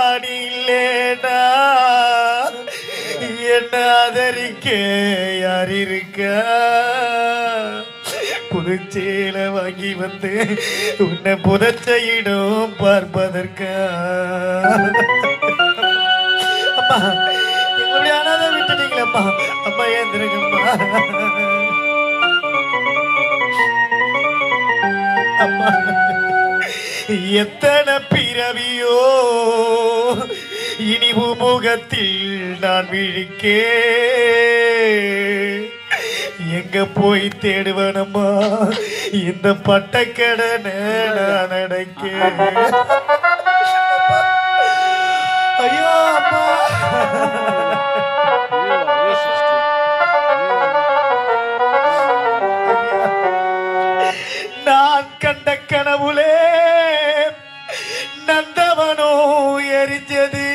ஆத்தாடிலேடா என்ன ஆதரிக்க யார் இருக்க புதுச்சேல வாங்கி வந்து உன்னை புதச்சையிடும் பார்ப்பதற்கு அம்மா எங்களுடைய அனாதை விட்டுட்டீங்களம்மா அம்மா ஏந்திரங்கம்மா அம்மா எத்தனை பிறவியோ இனி முகத்தில் நான் விழிக்கே எங்க போய் தேடுவனம்மா இந்த பட்டக்கடனை நான் அடைக்க ஐயோ அம்மா நான் கண்ட கனவுலே நந்தவனோ எரிஞ்சது